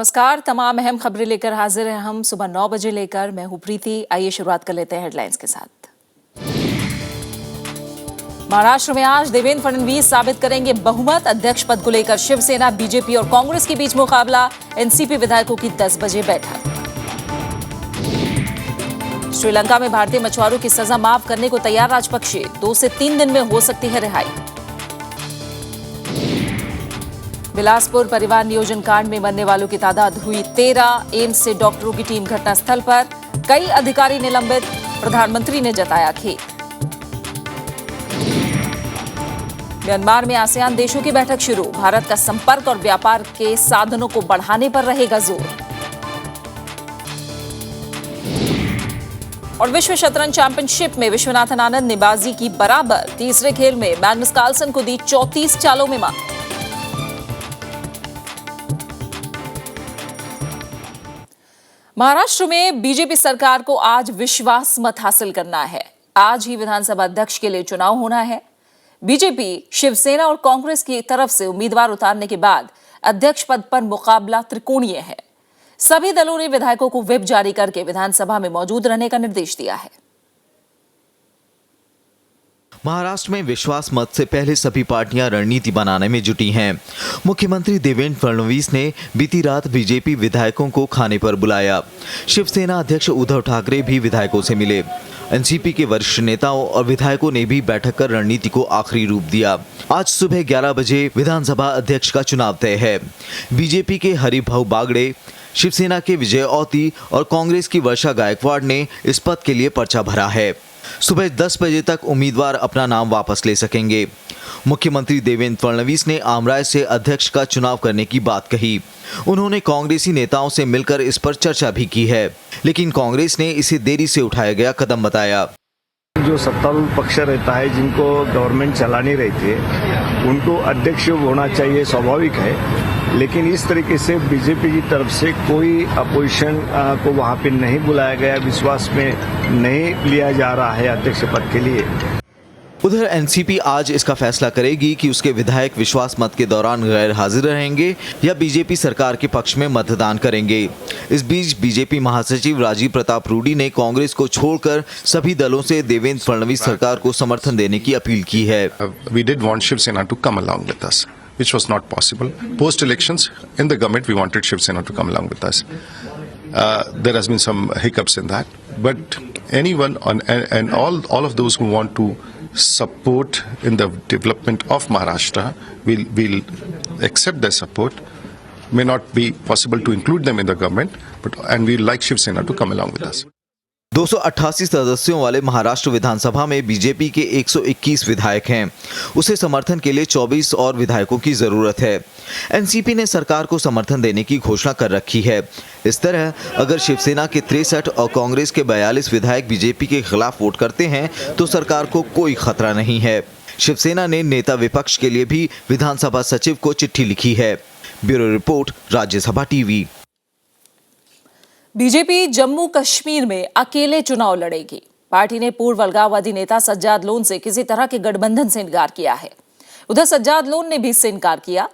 नमस्कार। तमाम अहम खबरें लेकर हाजिर हैं हम सुबह 9 बजे लेकर। मैं हूं प्रीति। आइए शुरुआत कर लेते हैं हेडलाइंस के साथ। महाराष्ट्र में आज देवेंद्र फडणवीस साबित करेंगे बहुमत। अध्यक्ष पद को लेकर शिवसेना, बीजेपी और कांग्रेस के बीच मुकाबला। एनसीपी विधायकों की 10 बजे बैठक। श्रीलंका में भारतीय मछुआरों की सजा माफ करने को तैयार राजपक्षे। 2 से 3 दिन में हो सकती है रिहाई। बिलासपुर परिवार नियोजन कांड में मरने वालों की तादाद हुई 13। एम्स से डॉक्टरों की टीम घटनास्थल पर। कई अधिकारी निलंबित। प्रधानमंत्री ने जताया खेद। म्यांमार में आसियान देशों की बैठक शुरू। भारत का संपर्क और व्यापार के साधनों को बढ़ाने पर रहेगा जोर। और विश्व शतरंज चैंपियनशिप में विश्वनाथन आनंद ने बाजी की बराबर। तीसरे खेल में मैग्नस कार्लसन को दी 34 चालों में मात। महाराष्ट्र में बीजेपी सरकार को आज विश्वास मत हासिल करना है। आज ही विधानसभा अध्यक्ष के लिए चुनाव होना है। बीजेपी, शिवसेना और कांग्रेस की तरफ से उम्मीदवार उतारने के बाद अध्यक्ष पद पर मुकाबला त्रिकोणीय है। सभी दलों ने विधायकों को व्हिप जारी करके विधानसभा में मौजूद रहने का निर्देश दिया है। महाराष्ट्र में विश्वास मत से पहले सभी पार्टियां रणनीति बनाने में जुटी हैं। मुख्यमंत्री देवेंद्र फडणवीस ने बीती रात बीजेपी विधायकों को खाने पर बुलाया। शिवसेना अध्यक्ष उद्धव ठाकरे भी विधायकों से मिले। एनसीपी के वरिष्ठ नेताओं और विधायकों ने भी बैठक कर रणनीति को आखिरी रूप दिया। आज सुबह 11 बजे विधानसभा अध्यक्ष का चुनाव तय है। बीजेपी के हरिभाऊ बागड़े, शिवसेना के विजय औती और कांग्रेस की वर्षा गायकवाड़ ने इस पद के लिए पर्चा भरा है। सुबह 10 बजे तक उम्मीदवार अपना नाम वापस ले सकेंगे। मुख्यमंत्री देवेंद्र फडणवीस ने आमराय से अध्यक्ष का चुनाव करने की बात कही। उन्होंने कांग्रेसी नेताओं से मिलकर इस पर चर्चा भी की है, लेकिन कांग्रेस ने इसे देरी से उठाया गया कदम बताया। जो सत्तारूढ़ पक्ष रहता है, जिनको गवर्नमेंट चलानी रहती है, उनको अध्यक्ष होना चाहिए, स्वाभाविक है। लेकिन इस तरीके से बीजेपी की तरफ से कोई अपोजिशन को वहां पे नहीं बुलाया गया, विश्वास में नहीं लिया जा रहा है अध्यक्ष पद के लिए। उधर एनसीपी आज इसका फैसला करेगी कि उसके विधायक विश्वास मत के दौरान गैर हाजिर रहेंगे या बीजेपी सरकार के पक्ष में मतदान करेंगे। इस बीच बीजेपी महासचिव राजीव प्रताप रूडी ने कांग्रेस को छोड़कर सभी दलों से देवेंद्र फडणवीस सरकार को समर्थन देने की अपील की है। We did want Shiv Sena to come along with us, which was not possible. Post elections in the government, we wanted Shiv Sena to come along with us. There has been some hiccups in that, but anyone and all of those who want to support in the development of Maharashtra will accept their support. May not be possible to include them in the government, and we like Shiv Sena to come along with us. 288 सदस्यों वाले महाराष्ट्र विधानसभा में BJP के 121 विधायक हैं। उसे समर्थन के लिए 24 और विधायकों की जरूरत है। एनसीपी ने सरकार को समर्थन देने की घोषणा कर रखी है। इस तरह अगर शिवसेना के 63 और कांग्रेस के 42 विधायक बीजेपी के खिलाफ वोट करते हैं तो सरकार को कोई खतरा नहीं है। शिवसेना ने नेता विपक्ष के लिए भी विधानसभा सचिव को चिट्ठी लिखी है। Bureau report, Rajya Sabha TV. BJP Jammu Kashmir में अकेले चुनाव लड़ेगी। पार्टी ने पूर्व अलगाववादी नेता सज्जाद लोन से किसी तरह के गठबंधन से इनकार किया है। उधर सज्जाद लोन ने भी इससे इनकार किया।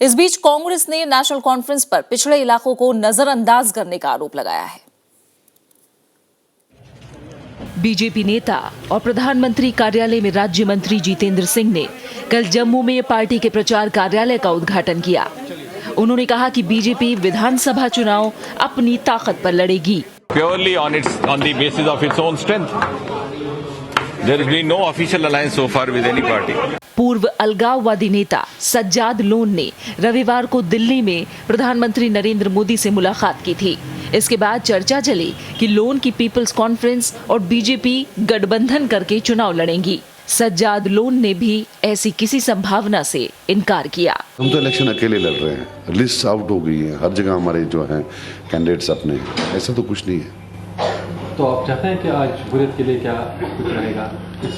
इस बीच कांग्रेस ने नेशनल कॉन्फ्रेंस पर पिछड़े इलाकों को नजरअंदाज करने का आरोप लगाया है। बीजेपी नेता और प्रधानमंत्री कार्यालय में राज्य मंत्री जितेंद्र सिंह ने कल जम्मू में पार्टी के प्रचार कार्यालय का उद्घाटन किया। उन्होंने कहा कि बीजेपी विधानसभा चुनाव अपनी ताकत पर लड़ेगी। Purely on the basis of its own strength. There has been no official alliance so far with any party. पूर्व अलगाववादी नेता सज्जाद लोन ने रविवार को दिल्ली में प्रधानमंत्री नरेंद्र मोदी से मुलाकात की थी। इसके बाद चर्चा चली कि लोन की पीपल्स कॉन्फ्रेंस और बीजेपी गठबंधन करके चुनाव लड़ेंगी। सज्जाद लोन ने भी ऐसी किसी संभावना से इनकार किया। हम तो इलेक्शन अकेले लड़ रहे हैं, लिस्ट आउट हो गई है, हर जगह हमारे जो हैं कैंडिडेट्स अपने, ऐसा तो कुछ नहीं है। तो आप चाहते हैं कि आज हुर्रियत के लिए क्या कुछ रहेगा इस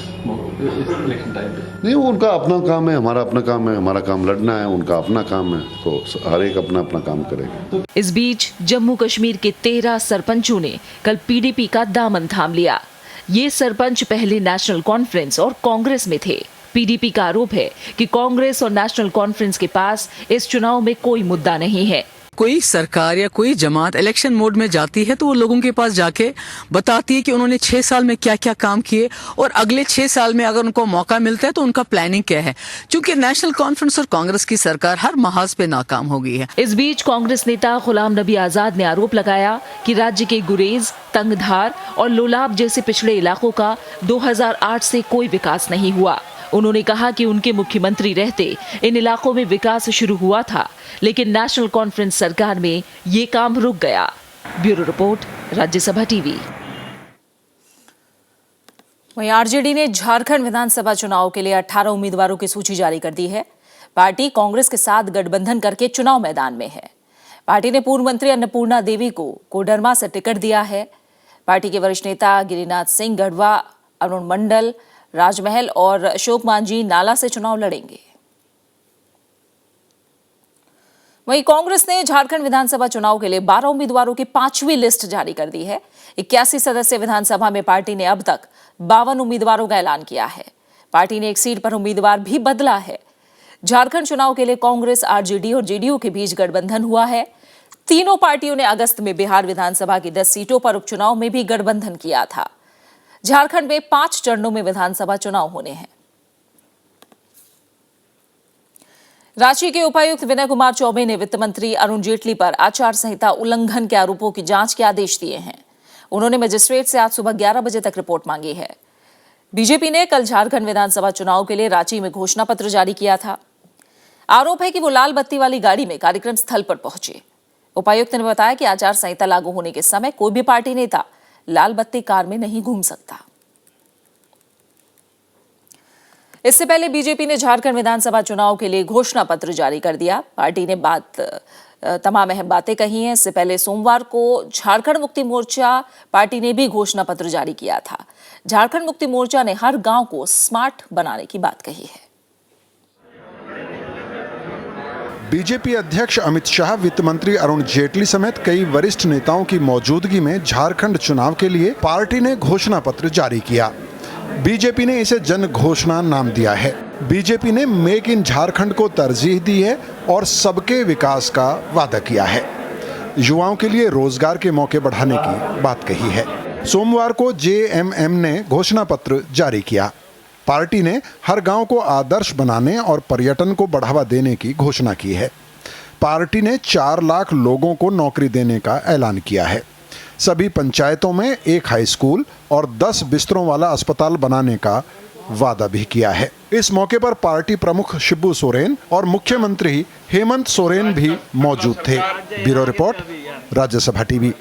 इलेक्शन टाइम पे? नहीं, वो उनका अपना काम है, हमारा अपना काम है। हमारा काम लड़ना है, उनका अपना काम है, तो हर एक अपना अपना काम करेगा। इस बीच जम्मू कश्मीर के 13 सरपंचों ने कल पीडीपी का दामन थाम लिया। ये सरपंच पहले नेशनल कॉन्फ्रेंस और कांग्रेस में थे। पीडीपी का आरोप है कि कांग्रेस और नेशनल कॉन्फ्रेंस के पास इस चुनाव में कोई मुद्दा नहीं है। कोई सरकार या कोई जमात इलेक्शन मोड में जाती है तो वो लोगों के पास जाके बताती है कि उन्होंने 6 साल में क्या क्या काम किए और अगले 6 साल में अगर उनको मौका मिलता है तो उनका प्लानिंग क्या है, क्योंकि नेशनल कॉन्फ्रेंस और कांग्रेस की सरकार हर महाज पे नाकाम हो गई है। इस बीच कांग्रेस नेता गुलाम नबी आजाद ने आरोप लगाया कि राज्य के गुरेज, तंगधार और लोलाब जैसे पिछड़े इलाकों का 2008 से कोई विकास नहीं हुआ। उन्होंने कहा कि उनके मुख्यमंत्री रहते इन इलाकों में विकास शुरू हुआ था, लेकिन नेशनल कॉन्फ्रेंस सरकार में ये काम रुक गया। Bureau report, Rajya Sabha TV. वहीं आरजेडी ने झारखंड विधानसभा चुनाव के लिए 18 उम्मीदवारों की सूची जारी कर दी है। पार्टी कांग्रेस के साथ गठबंधन करके चुनाव मैदान में है। पार्टी ने पूर्व मंत्री अन्नपूर्णा देवी को कोडरमा से टिकट दिया है। पार्टी के वरिष्ठ नेता गिरिनाथ सिंह गढ़वा, अरुण मंडल राजमहल और अशोक मांझी नाला से चुनाव लड़ेंगे। वहीं कांग्रेस ने झारखंड विधानसभा चुनाव के लिए 12 उम्मीदवारों की 5वीं लिस्ट जारी कर दी है। 81 सदस्यीय विधानसभा में पार्टी ने अब तक 52 उम्मीदवारों का ऐलान किया है। पार्टी ने एक सीट पर उम्मीदवार भी बदला है। झारखंड चुनाव के लिए कांग्रेस, आरजेडी और जेडीयू के बीच गठबंधन हुआ है। तीनों पार्टियों ने अगस्त में बिहार विधानसभा की 10 सीटों पर उपचुनाव में भी गठबंधन किया था। झारखंड में 5 चरणों में विधानसभा चुनाव होने हैं। रांची के उपायुक्त विनय कुमार चौबे ने वित्त मंत्री अरुण जेटली पर आचार संहिता उल्लंघन के आरोपों की जांच के आदेश दिए हैं। उन्होंने मजिस्ट्रेट से आज सुबह 11 बजे तक रिपोर्ट मांगी है। बीजेपी ने कल झारखंड विधानसभा चुनाव के लिए रांची में घोषणा पत्र जारी किया था। आरोप है कि वो लाल बत्ती वाली गाड़ी में कार्यक्रम स्थल पर पहुंचे। उपायुक्त ने बताया कि आचार संहिता लागू होने के समय कोई भी पार्टी नेता लाल बत्ती कार में नहीं घूम सकता। इससे पहले बीजेपी ने झारखंड विधानसभा चुनाव के लिए घोषणा पत्र जारी कर दिया। पार्टी ने तमाम अहम बातें कही हैं। इससे पहले सोमवार को झारखंड मुक्ति मोर्चा पार्टी ने भी घोषणा पत्र जारी किया था। झारखंड मुक्ति मोर्चा ने हर गांव को स्मार्ट बनाने की बात कही है। बीजेपी अध्यक्ष अमित शाह, वित्त मंत्री अरुण जेटली समेत कई वरिष्ठ नेताओं की मौजूदगी में झारखंड चुनाव के लिए पार्टी ने घोषणा पत्र जारी किया। बीजेपी ने इसे जन घोषणा नाम दिया है। बीजेपी ने मेक इन झारखंड को तरजीह दी है और सबके विकास का वादा किया है। युवाओं के लिए रोजगार के मौके बढ़ाने की बात कही है। सोमवार को जेएमएम ने घोषणा पत्र जारी किया। पार्टी ने हर गांव को आदर्श बनाने और पर्यटन को बढ़ावा देने की घोषणा की है। पार्टी ने 4 लाख लोगों को नौकरी देने का ऐलान किया है। सभी पंचायतों में एक हाई स्कूल और 10 बिस्तरों वाला अस्पताल बनाने का वादा भी किया है। इस मौके पर पार्टी प्रमुख शिबू सोरेन और मुख्यमंत्री हेमंत सोरेन भी मौजूद थे। Bureau report, Rajya Sabha TV.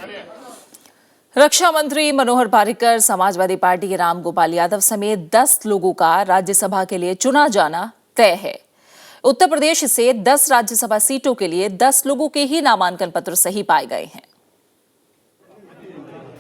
रक्षा मंत्री मनोहर पर्रिकर, समाजवादी पार्टी के राम गोपाल यादव समेत 10 लोगों का राज्यसभा के लिए चुना जाना तय है। उत्तर प्रदेश से 10 राज्यसभा सीटों के लिए 10 लोगों के ही नामांकन पत्र सही पाए गए हैं।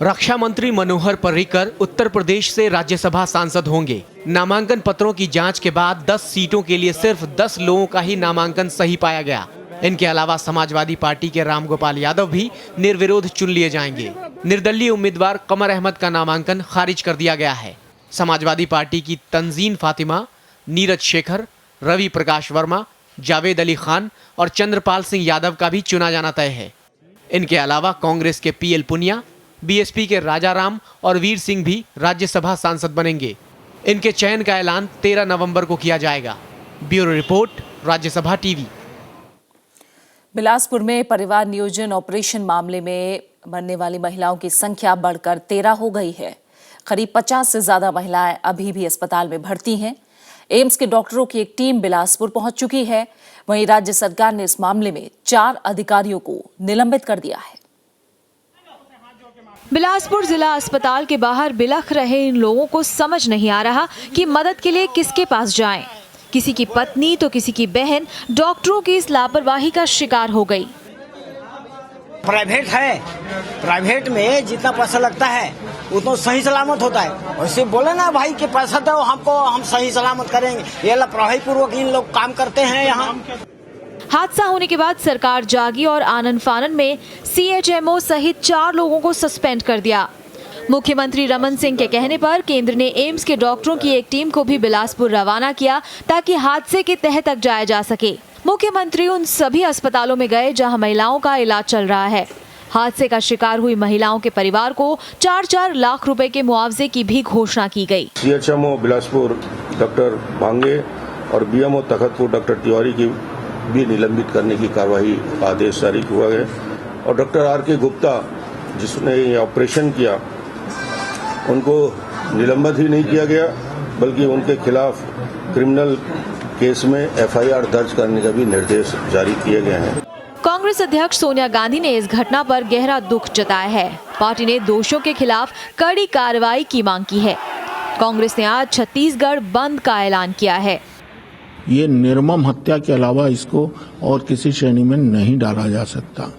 रक्षा मंत्री मनोहर पर्रिकर उत्तर प्रदेश से राज्यसभा सांसद होंगे। नामांकन पत्रों की जांच के बाद 10 सीटों के लिए सिर्फ 10 लोगों का ही नामांकन सही पाया गया। इनके अलावा समाजवादी पार्टी के राम गोपाल यादव भी निर्विरोध चुन लिए जाएंगे। निर्दलीय उम्मीदवार कमर अहमद का नामांकन खारिज कर दिया गया है। समाजवादी पार्टी की तंजीन फातिमा, नीरज शेखर, रवि प्रकाश वर्मा, जावेद अली खान और चंद्रपाल सिंह यादव का भी चुना जाना तय है। इनके अलावा कांग्रेस के पीएल पुनिया, बीएसपी के राजाराम और वीर सिंह भी राज्यसभा सांसद बनेंगे। इनके चयन का ऐलान 13 नवंबर को किया जाएगा। Bureau report, Rajya Sabha TV. Bilaspur में परिवार नियोजन ऑपरेशन मामले में मरने वाली महिलाओं की संख्या बढ़कर 13 हो गई है। करीब 50 से ज्यादा महिलाएं अभी भी अस्पताल में भर्ती हैं। एम्स के डॉक्टरों की एक टीम बिलासपुर पहुंच चुकी है। वहीं राज्य सरकार ने इस मामले में 4 अधिकारियों को निलंबित कर दिया है। बिलासपुर जिला अस्पताल के बाहर बिलख रहे इन लोगों को समझ नहीं आ रहा कि मदद के लिए किसके पास जाएं। किसी की पत्नी तो किसी की बहन डॉक्टरों की इस लापरवाही का शिकार हो गई। प्राइवेट है, प्राइवेट में जितना पैसा लगता है उतना सही सलामत होता है। वैसे बोले ना भाई कि पैसा दो हमको, हम सही सलामत करेंगे। ये लापरवाही पूर्वक इन लोग काम करते हैं यहाँ। हादसा होने के बाद सरकार जागी और आनन फानन में सीएचएमओ सहित 4 लोगों को सस्पेंड कर दिया। मुख्यमंत्री रमन सिंह के कहने पर केंद्र ने एम्स के डॉक्टरों की एक टीम को भी बिलासपुर रवाना किया ताकि हादसे के तह तक जाया जा सके। मुख्यमंत्री उन सभी अस्पतालों में गए जहां महिलाओं का इलाज चल रहा है। हादसे का शिकार हुई महिलाओं के परिवार को 4-4 लाख रुपए के मुआवजे की भी घोषणा की गई। CHMO बिलासपुर डॉक्टर भांगे और BMO तखतपुर डॉक्टर तिवारी की भी निलंबित करने की कार्रवाई आदेश जारी हुआ है और डॉक्टर RK गुप्ता जिसने ये ऑपरेशन किया उनको निलंबित ही नहीं किया गया बल्कि उनके खिलाफ क्रिमिनल केस में FIR दर्ज करने का भी निर्देश जारी किए गए हैं। कांग्रेस अध्यक्ष सोनिया गांधी ने इस घटना पर गहरा दुख जताया है। पार्टी ने दोषियों के खिलाफ कड़ी कार्रवाई की मांग की है। कांग्रेस ने आज छत्तीसगढ़ बंद का ऐलान किया है। ये निर्मम हत्या के अलावा इसको और किसी श्रेणी में नहीं डाला जा सकता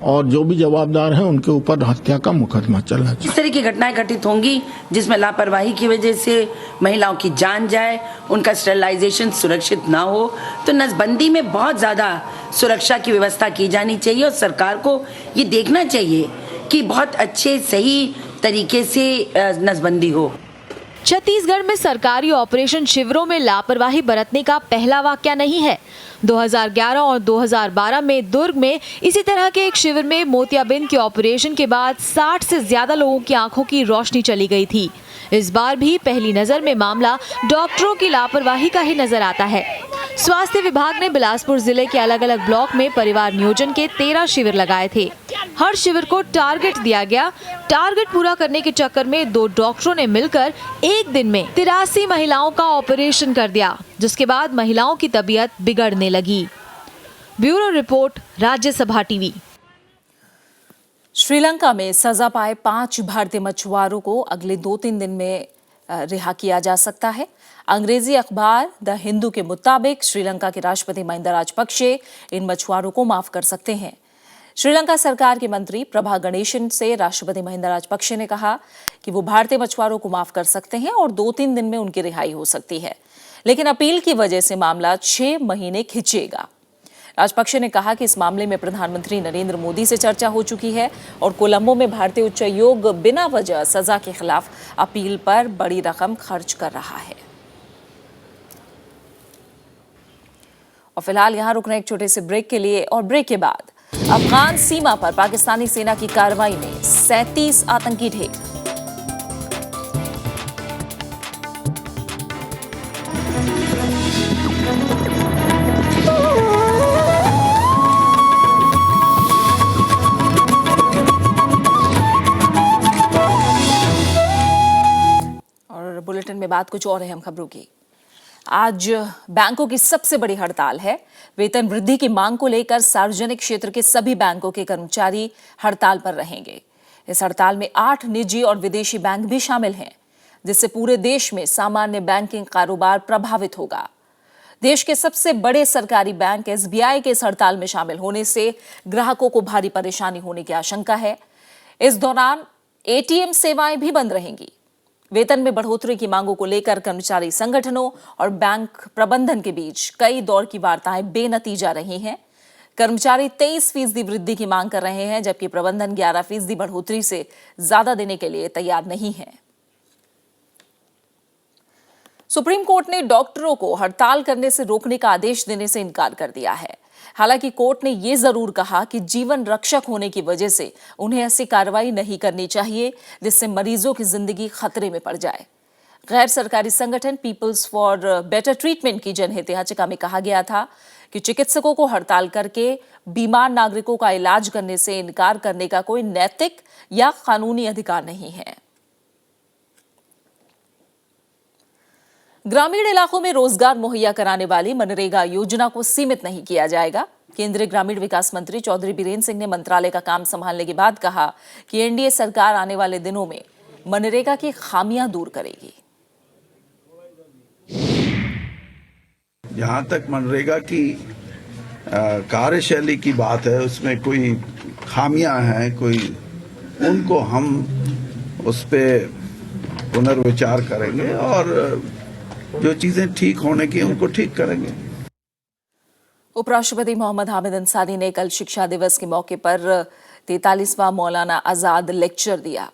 और जो भी जवाबदार हैं उनके ऊपर हत्या का मुकदमा चलना चाहिए। इस तरह की घटनाएं घटित होंगी जिसमें लापरवाही की वजह से महिलाओं की जान जाए, उनका स्टेरिलाइजेशन सुरक्षित ना हो, तो नसबंदी में बहुत ज्यादा सुरक्षा की व्यवस्था की जानी चाहिए और सरकार को ये देखना चाहिए कि बहुत अच्छे सही तरीके से नसबंदी हो। छत्तीसगढ़ में सरकारी ऑपरेशन शिविरों में लापरवाही बरतने का पहला वाकया नहीं है। 2011 और 2012 में दुर्ग में इसी तरह के एक शिविर में मोतियाबिंद के ऑपरेशन के बाद 60 से ज्यादा लोगों की आंखों की रोशनी चली गई थी। इस बार भी पहली नजर में मामला डॉक्टरों की लापरवाही का ही नजर आता है। स्वास्थ्य विभाग ने बिलासपुर जिले के अलग अलग ब्लॉक में परिवार नियोजन के 13 शिविर लगाए थे। हर शिविर को टारगेट दिया गया। टारगेट पूरा करने के चक्कर में 2 डॉक्टरों ने मिलकर एक दिन में 83 महिलाओं का ऑपरेशन कर दिया, जिसके बाद महिलाओं की तबीयत बिगड़ने लगी। Bureau report, Rajya Sabha TV. Sri Lanka में सजा पाए 5 भारतीय मछुआरों को अगले 2-3 दिन में रिहा किया जा सकता है। अंग्रेजी अखबार द हिंदू के मुताबिक श्रीलंका के राष्ट्रपति महिंदा राजपक्षे इन मछुआरों को माफ कर सकते हैं। श्रीलंका सरकार के मंत्री प्रभा गणेशन से राष्ट्रपति महिंदा राजपक्षे ने कहा कि वो भारतीय मछुआरों को माफ कर सकते हैं और 2-3 दिन में उनकी रिहाई हो सकती है, लेकिन अपील की वजह से मामला 6 महीने खिंचेगा। राजपक्षे ने कहा कि इस मामले में प्रधानमंत्री नरेंद्र मोदी से चर्चा हो चुकी है और कोलंबो में भारतीय उच्चायोग बिना वजह सजा के खिलाफ अपील पर बड़ी रकम खर्च कर रहा है। और फिलहाल यहां रुकना एक छोटे से ब्रेक के लिए, और ब्रेक के बाद अफगान सीमा पर पाकिस्तानी सेना की कार्रवाई में 37 आतंकी ढेर। और बुलेटिन में बात कुछ और अहम खबरों की। आज बैंकों की सबसे बड़ी हड़ताल है। वेतन वृद्धि की मांग को लेकर सार्वजनिक क्षेत्र के सभी बैंकों के कर्मचारी हड़ताल पर रहेंगे। इस हड़ताल में 8 निजी और विदेशी बैंक भी शामिल हैं, जिससे पूरे देश में सामान्य बैंकिंग कारोबार प्रभावित होगा। देश के सबसे बड़े सरकारी बैंक SBI के इस हड़ताल में शामिल होने से ग्राहकों को भारी परेशानी होने की आशंका है। इस दौरान ATM सेवाएं भी बंद रहेंगी। वेतन में बढ़ोतरी की मांगों को लेकर कर्मचारी संगठनों और बैंक प्रबंधन के बीच कई दौर की वार्ताएं बेनतीजा रही हैं। कर्मचारी 23% वृद्धि की मांग कर रहे हैं, जबकि प्रबंधन 11% बढ़ोतरी से ज्यादा देने के लिए तैयार नहीं है। सुप्रीम कोर्ट ने डॉक्टरों को हड़ताल करने से रोकने का आदेश देने से इनकार कर दिया है। हालांकि कोर्ट ने यह जरूर कहा कि जीवन रक्षक होने की वजह से उन्हें ऐसी कार्रवाई नहीं करनी चाहिए जिससे मरीजों की जिंदगी खतरे में पड़ जाए। गैर सरकारी संगठन पीपल्स फॉर बेटर ट्रीटमेंट की जनहित याचिका में कहा गया था कि चिकित्सकों को हड़ताल करके बीमार नागरिकों का इलाज करने से इनकार करने का कोई नैतिक या कानूनी अधिकार नहीं है। ग्रामीण इलाकों में रोजगार मुहैया कराने वाली मनरेगा योजना को सीमित नहीं किया जाएगा। केंद्रीय ग्रामीण विकास मंत्री चौधरी बीरेन्द्र सिंह ने मंत्रालय का काम संभालने के बाद कहा कि NDA सरकार आने वाले दिनों में मनरेगा की खामियां दूर करेगी। जहां तक मनरेगा की कार्यशैली की बात है, उसमें कोई खामियां हैं, उनको हम उस पे पुनर्विचार करेंगे और जो चीजें ठीक होने की उनको ठीक करेंगे। उपराष्ट्रपति मोहम्मद हामिद अंसारी ने कल शिक्षा दिवस के मौके पर 43वां मौलाना आजाद लेक्चर दिया।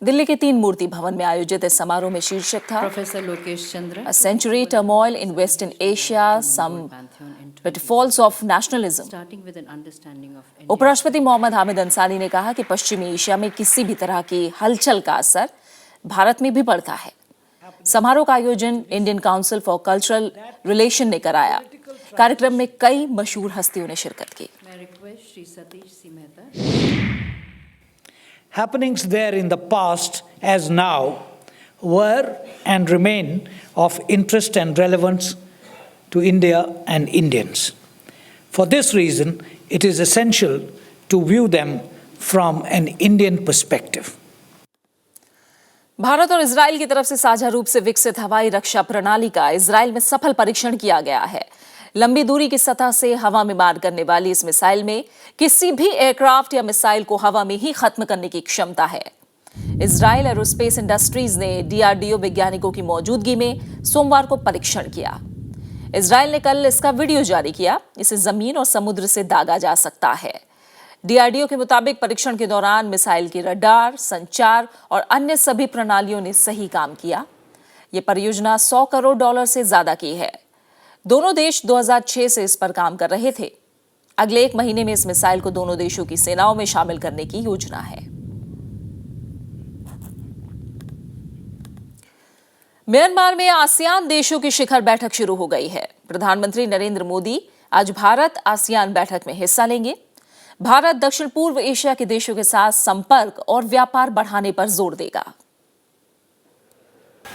दिल्ली के 3 मूर्ति भवन में आयोजित इस समारोह में शीर्षक था professor Lokesh Chandra, a century turmoil in Western Asia, some It falls of nationalism. उपराष्ट्रपति मोहम्मद हामिद अंसारी ने कहा कि पश्चिमी एशिया में किसी भी तरह की हलचल का असर भारत में भी पड़ता है। समारोह का आयोजन Indian council for cultural relation ने कराया। कार्यक्रम में कई मशहूर हस्तियों ने शिरकत की। Happenings there in the past as now were and remain of interest and relevance to India and Indians. For this reason, it is essential to view them from an Indian perspective. Bharat और Israel की तरफ से साझा रूप से विकसित हवाई रक्षा प्रणाली का इजराइल में सफल परीक्षण किया गया है। लंबी दूरी की सतह से हवा में मार करने वाली इस मिसाइल में किसी भी एयरक्राफ्ट या मिसाइल को हवा में ही खत्म करने की क्षमता है। इजराइल एरोस्पेस इंडस्ट्रीज ने DRDO वैज्ञानिकों की मौजूदगी में सोमवार को परीक्षण किया। इजराइल ने कल इसका वीडियो जारी किया। इसे जमीन और समुद्र से दागा जा सकता है। DRDO के मुताबिक परीक्षण के दौरान मिसाइल की रडार, संचार और अन्य सभी प्रणालियों ने सही काम किया। यह परियोजना $100 करोड़ से ज्यादा की है। दोनों देश 2006 से इस पर काम कर रहे थे। अगले 1 महीने में इस मिसाइल को दोनों देशों की सेनाओं में शामिल करने की योजना है। म्यांमार में आसियान देशों की शिखर बैठक शुरू हो गई है। प्रधानमंत्री नरेंद्र मोदी आज भारत आसियान बैठक में हिस्सा लेंगे। भारत दक्षिण पूर्व एशिया के देशों के साथ संपर्क और व्यापार बढ़ाने पर जोर देगा।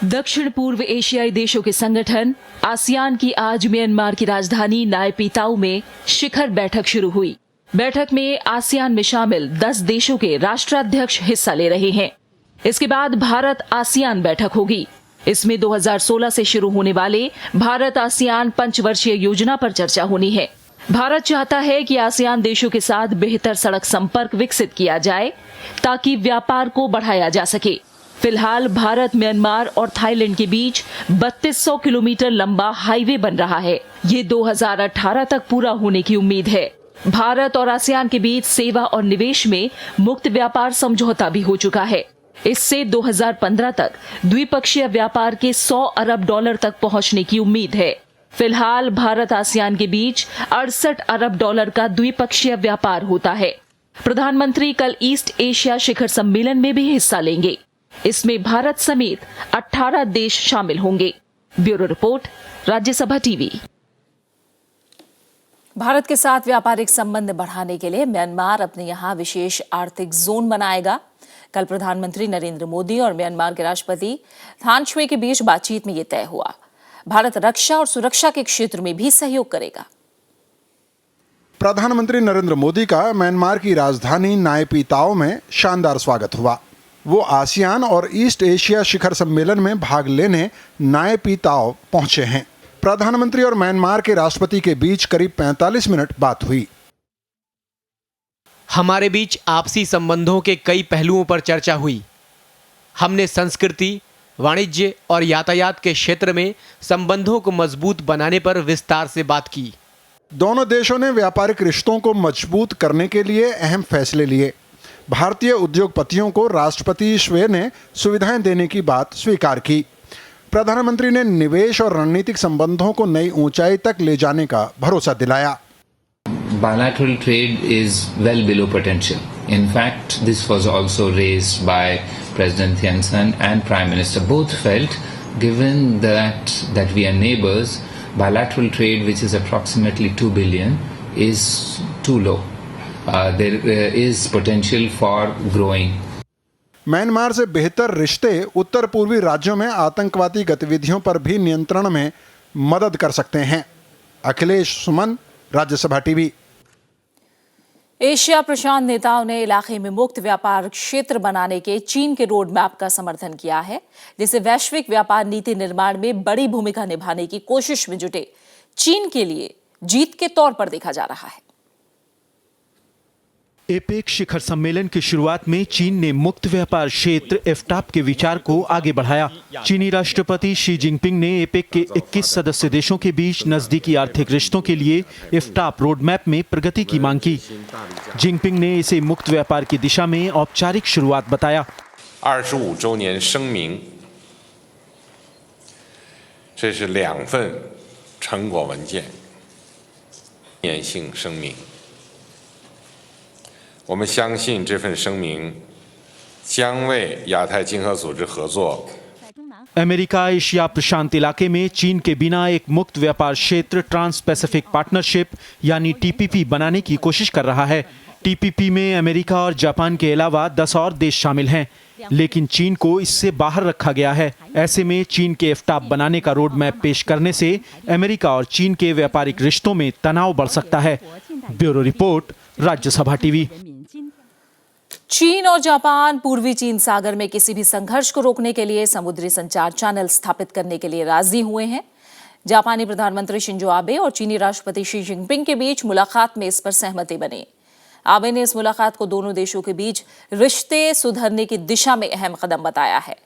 दक्षिण पूर्व एशियाई देशों के संगठन आसियान की आज म्यांमार की राजधानी नायपीताऊ में शिखर बैठक शुरू हुई। बैठक में आसियान में शामिल 10 देशों के राष्ट्राध्यक्ष हिस्सा ले रहे हैं। इसके बाद भारत आसियान बैठक होगी। इसमें 2016 से शुरू होने वाले भारत आसियान पंचवर्षीय योजना पर चर्चा होनी है। भारत चाहता है कि आसियान देशों के साथ बेहतर सड़क संपर्क विकसित किया जाए ताकि व्यापार को बढ़ाया जा सके। फिलहाल भारत, म्यांमार और थाईलैंड के बीच 3200 किलोमीटर लंबा हाईवे बन रहा है। ये 2018 तक पूरा होने की उम्मीद है। भारत और आसियान के बीच सेवा और निवेश में मुक्त व्यापार समझौता भी हो चुका है। इससे 2015 तक द्विपक्षीय व्यापार के $100 अरब तक पहुंचने की उम्मीद है। फिलहाल भारत आसियान के बीच $68 अरब का द्विपक्षीय व्यापार होता है। प्रधानमंत्री कल ईस्ट एशिया शिखर सम्मेलन में भी हिस्सा लेंगे। इसमें भारत समेत 18 देश शामिल होंगे। Bureau report, Rajya Sabha TV. Bharat के साथ व्यापारिक संबंध बढ़ाने के लिए म्यांमार अपने यहां विशेष आर्थिक जोन बनाएगा। कल प्रधानमंत्री नरेंद्र मोदी और म्यांमार के राष्ट्रपति थान श्वे के बीच बातचीत में यह तय हुआ। भारत रक्षा और सुरक्षा के क्षेत्र में भी सहयोग करेगा। प्रधानमंत्री नरेंद्र मोदी का म्यांमार की राजधानी नायपीताओ में शानदार स्वागत हुआ। वो आसियान और ईस्ट एशिया शिखर सम्मेलन में भाग लेने नायपीताओ पहुंचे हैं। प्रधानमंत्री और म्यांमार के राष्ट्रपति के बीच करीब 45 मिनट बात हुई। हमारे बीच आपसी संबंधों के कई पहलुओं पर चर्चा हुई। हमने संस्कृति, वाणिज्य और यातायात के क्षेत्र में संबंधों को मजबूत बनाने पर विस्तार से बात की। दोनों देशों ने व्यापारिक रिश्तों को मजबूत करने के लिए अहम फैसले लिए। भारतीय उद्योगपतियों को राष्ट्रपति श्वे ने सुविधाएं देने की बात स्वीकार की। प्रधानमंत्री ने निवेश और रणनीतिक संबंधों को नई ऊंचाई तक ले जाने का भरोसा दिलाया। Bilateral trade is well below potential. In fact, this was also raised by President Thein Sein and Prime Minister. Both felt, given that we are neighbors, bilateral trade, which is approximately 2 billion, is too low. There is potential for growing. Myanmar से बेहतर रिश्ते उत्तर पूर्वी राज्यों में आतंकवादी गतिविधियों पर भी नियंत्रण में मदद कर सकते हैं। अखिलेश सुमन, राज्यसभा टीवी। एशिया प्रशांत नेताओं ने इलाके में मुक्त व्यापार क्षेत्र बनाने के चीन के रोड मैप का समर्थन किया है, जिसे वैश्विक व्यापार नीति निर्माण में बड़ी भूमिका निभाने की कोशिश में जुटे चीन के लिए जीत के तौर पर देखा जा रहा है। एपेक शिखर सम्मेलन की शुरुआत में चीन ने मुक्त व्यापार क्षेत्र एफटाप के विचार को आगे बढ़ाया। चीनी राष्ट्रपति शी जिनपिंग ने एपेक के 21 सदस्य देशों के बीच नजदीकी आर्थिक रिश्तों के लिए एफटाप रोड मैप में प्रगति की मांग की। जिनपिंग ने इसे मुक्त व्यापार की दिशा में औपचारिक शुरुआत बताया। 25周年声明，这是2份成果文件。延性声明。我们相信这份声明将为亚太经合组织合作 अमेरिका एशिया प्रशांत इलाके में चीन के बिना एक मुक्त व्यापार क्षेत्र ट्रांस पैसिफिक पार्टनरशिप यानी टीपीपी बनाने की कोशिश कर रहा है। टीपीपी में अमेरिका और जापान के अलावा 10 और देश शामिल हैं, लेकिन चीन को इससे बाहर रखा गया है। ऐसे में चीन के एफ्टाप बनाने का रोड मैप पेश करने से अमेरिका और चीन के व्यापारिक रिश्तों में तनाव बढ़ सकता है। Bureau report, Rajya Sabha TV. चीन और जापान पूर्वी चीन सागर में किसी भी संघर्ष को रोकने के लिए समुद्री संचार चैनल स्थापित करने के लिए राजी हुए हैं। जापानी प्रधानमंत्री शिंजो आबे और चीनी राष्ट्रपति शी जिनपिंग के बीच मुलाकात में इस पर सहमति बनी। आबे ने इस मुलाकात को दोनों देशों के बीच रिश्ते सुधरने की दिशा में अहम कदम बताया है।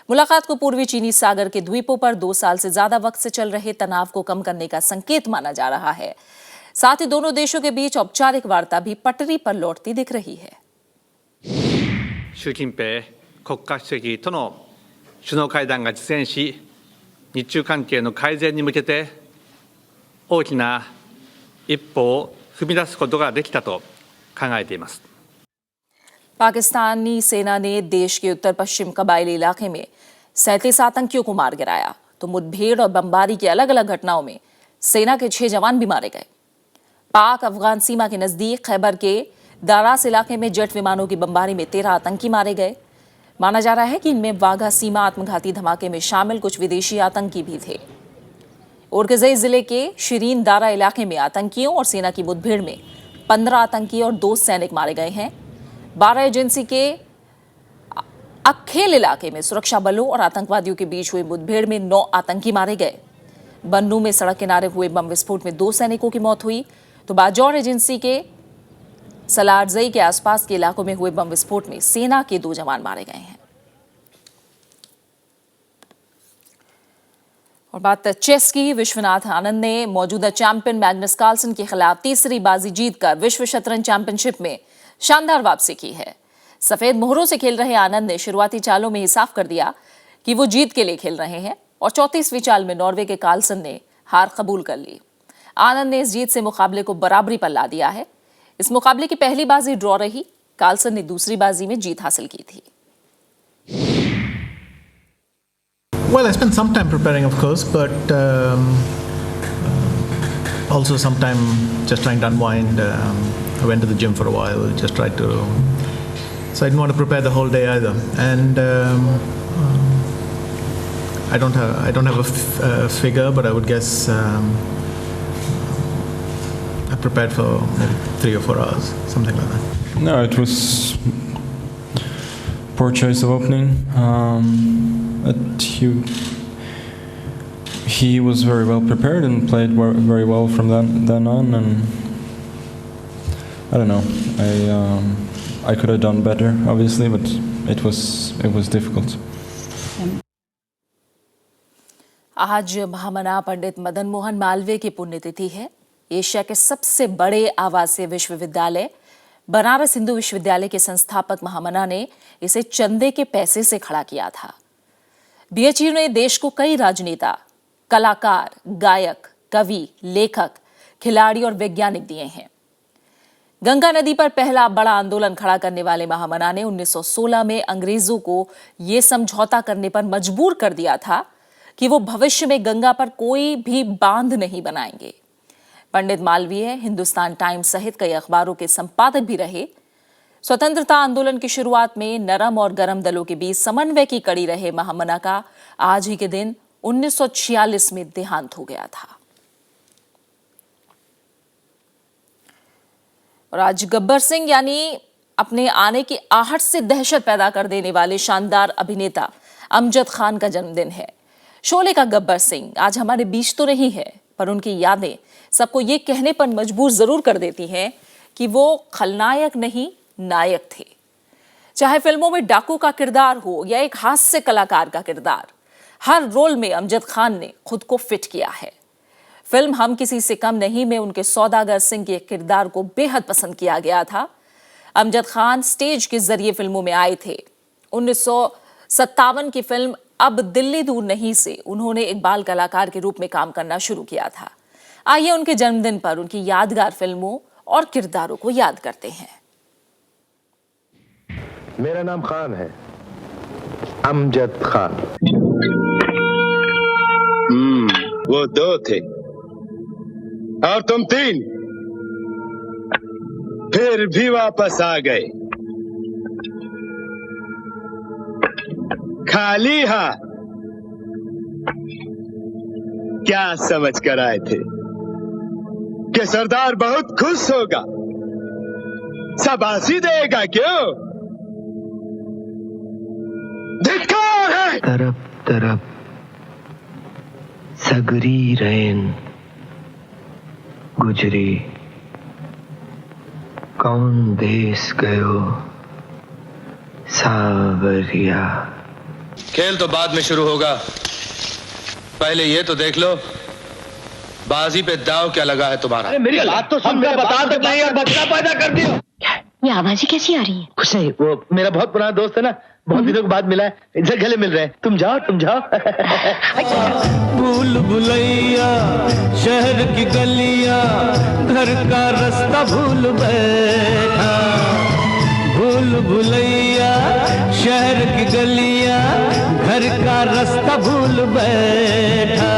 मुलाकात को पूर्वी चीनी सागर के द्वीपों पर 2 साल से ज्यादा वक्त से चल रहे तनाव को कम करने का संकेत माना जा रहा है। साथ ही दोनों देशों के बीच औपचारिक वार्ता भी पटरी पर लौटती दिख रही है। 習近平国家主席との首脳会談が実現し、日中関係の改善に向けて大きな一歩を踏み出すことができたと考えています。 पाकिस्तानी सेना ने देश के उत्तर पश्चिम कबायली इलाके में 37 आतंकियों को मार गिराया, तो मुठभेड़ और बमबारी की अलग अलग घटनाओं में सेना के 6 जवान भी मारे गए। पाक अफगान सीमा के नजदीक खैबर के दारास इलाके में जेट विमानों की बमबारी में 13 आतंकी मारे गए। माना जा रहा है कि इनमें वाघा सीमा आत्मघाती धमाके में शामिल कुछ विदेशी आतंकी भी थे। ओरकजई जिले के शिरीन दारा इलाके में आतंकियों और सेना की मुठभेड़ में 15 आतंकी और 2 सैनिक मारे गए हैं। 12 एजेंसी के अखेल इलाके में सुरक्षा बलों और आतंकवादियों के बीच हुई मुठभेड़ में 9 आतंकी मारे गए। बन्नू में सड़क किनारे हुए बम विस्फोट में 2 सैनिकों की मौत हुई, तो बाजौर एजेंसी के सलारजई के आसपास के इलाकों में हुए बम विस्फोट में सेना के 2 जवान मारे गए हैं। और बात चेस की। विश्वनाथ आनंद ने मौजूदा चैंपियन मैग्नस कार्लसन के खिलाफ तीसरी बाजी जीतकर विश्व शतरंज चैंपियनशिप में शानदार वापसी की है। सफेद मोहरों से खेल रहे आनंद ने शुरुआती चालों में ही साफ कर दिया कि वो जीत के लिए खेल रहे हैं और 34वीं चाल में नॉर्वे के कार्लसन ने हार कबूल कर ली। आनंद ने इस जीत से मुकाबले को बराबरी पर ला दिया है। इस मुकाबले की पहली बाजी ड्रॉ रही। कार्लसन ने दूसरी बाजी में जीत हासिल की थी। Well, I spent some time preparing, of course, but also some time just trying to unwind. I went to the gym for a while, just tried to. So I didn't want to prepare the whole day either, and I don't have a figure, but I would guess I prepared for maybe 3 or 4 hours, something like that. No, it was poor choice of opening. But he was very well prepared and played very well from then on, and I don't know. I could have done better, obviously, but it was difficult. आज महामना पंडित मदन मोहन मालवीय की पुण्यतिथि है। Asia के सबसे बड़े आवासीय विश्वविद्यालय बनारस हिंदू विश्वविद्यालय के संस्थापक महामना ने इसे चंदे के पैसे से खड़ा किया था। बीएचयू ने देश को कई राजनेता, कलाकार, गायक, कवि, लेखक, खिलाड़ी और वैज्ञानिक दिए हैं। गंगा नदी पर पहला बड़ा आंदोलन खड़ा करने वाले महामना ने 1916 में अंग्रेजों को यह समझौता करने पर मजबूर कर दिया था कि वो भविष्य में गंगा पर कोई भी बांध नहीं बनाएंगे। पंडित मालवीय हिंदुस्तान टाइम्स सहित कई अखबारों के संपादक भी रहे। स्वतंत्रता आंदोलन की शुरुआत में नरम और गरम दलों के बीच समन्वय की कड़ी रहे महामना का आज ही के दिन 1946 में देहांत हो गया था। और आज गब्बर सिंह यानी अपने आने की आहट से दहशत पैदा कर देने वाले शानदार अभिनेता अमजद खान का जन्मदिन है। शोले का गब्बर सिंह आज हमारे बीच तो नहीं है, पर उनकी यादें सबको ये कहने पर मजबूर जरूर कर देती हैं कि वो खलनायक नहीं, नायक थे। चाहे फिल्मों में डाकू का किरदार हो या एक हास्य कलाकार का किरदार, हर रोल में अमजद खान ने खुद को फिट किया है। फिल्म हम किसी से कम नहीं में उनके सौदागर सिंह के किरदार को बेहद पसंद किया गया था। अमजद खान स्टेज के जरिए फिल्मों में आए थे। 1957 की फिल्म अब दिल्ली दूर नहीं से उन्होंने एक बाल कलाकार के रूप में काम करना शुरू किया था। आइए उनके जन्मदिन पर उनकी यादगार फिल्मों और किरदारों को याद करते हैं। मेरा नाम खान है, अमजद खान। वो 2 थे और तुम 3, फिर भी वापस आ गए खाली हाथ। क्या समझ कर आए थे कि सरदार बहुत खुश होगा, शाबाशी देगा? क्यों? धिक्कार है। तरफ तरफ सगरी रैन गुजरी, कौन देश गयो सावरिया। खेल तो बाद में शुरू होगा, पहले ये तो देख लो बाजी पे दाव क्या लगा है तुम्हारा। अरे मेरी बात तो सुन, मेरा बता दो नहीं और बच्चा पैदा कर दियो। ये आवाज़ें कैसी आ रही है? कुछ नहीं, वो मेरा बहुत पुराना दोस्त है ना, बहुत दिनों के बाद मिला है, इधर गले मिल रहे हैं। तुम जाओ तुम जाओ। भूल भुलैया शहर की गलियां, घर का रास्ता भूल बैठा। भूल भुलैया शहर की गलियां, घर का रास्ता भूल बैठा।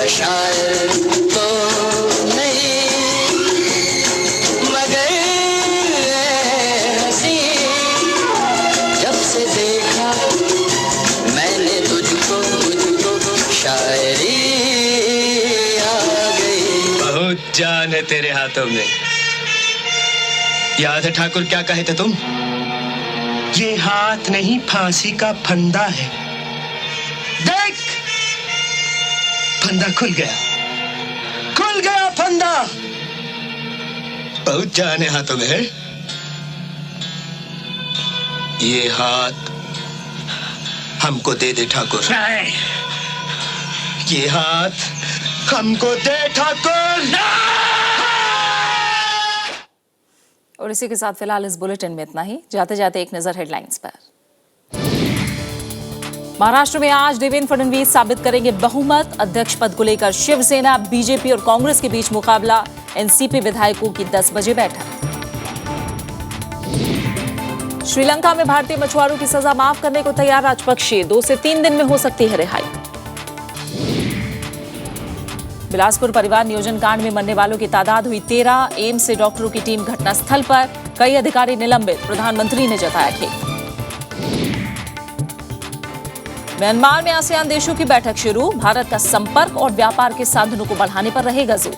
शायर तो नहीं मगर हंसी, जब से देखा मैंने तुझको शायरी आ गई। बहुत जान है तेरे हाथों में। याद है ठाकुर क्या कहे थे तुम? ये हाथ नहीं फांसी का फंदा है। देख फंदा खुल गया फंदा। बहुत जान है हाथों में है। ये हाथ हमको दे दे ठाकुर। ये हाथ हमको दे ठाकुर। और इसी के साथ फिलहाल इस बुलेटिन में इतना ही। जाते जाते एक नजर हेडलाइंस पर। महाराष्ट्र में आज देवेंद्र फडणवीस साबित करेंगे बहुमत। अध्यक्ष पद को लेकर शिवसेना, बीजेपी और कांग्रेस के बीच मुकाबला। एनसीपी विधायकों की 10 बजे बैठक। श्रीलंका में भारतीय मछुआरों की सजा माफ करने को तैयार राजपक्षे। 2 से 3 दिन में हो सकती है रिहाई। बिलासपुर परिवार नियोजन कांड में मरने वालों की तादाद हुई 13। एम्स से डॉक्टरों की टीम घटनास्थल पर। कई अधिकारी निलंबित। प्रधानमंत्री ने जताया खेद। म्यांमार में आसियान देशों की बैठक शुरू। भारत का संपर्क और व्यापार के साधनों को बढ़ाने पर रहेगा जोर।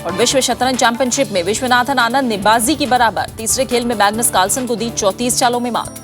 और विश्व शतरंज चैंपियनशिप में विश्वनाथन आनंद ने बाजी की बराबर। तीसरे खेल में मैग्नस कार्लसन को दी 34 चालों में मात।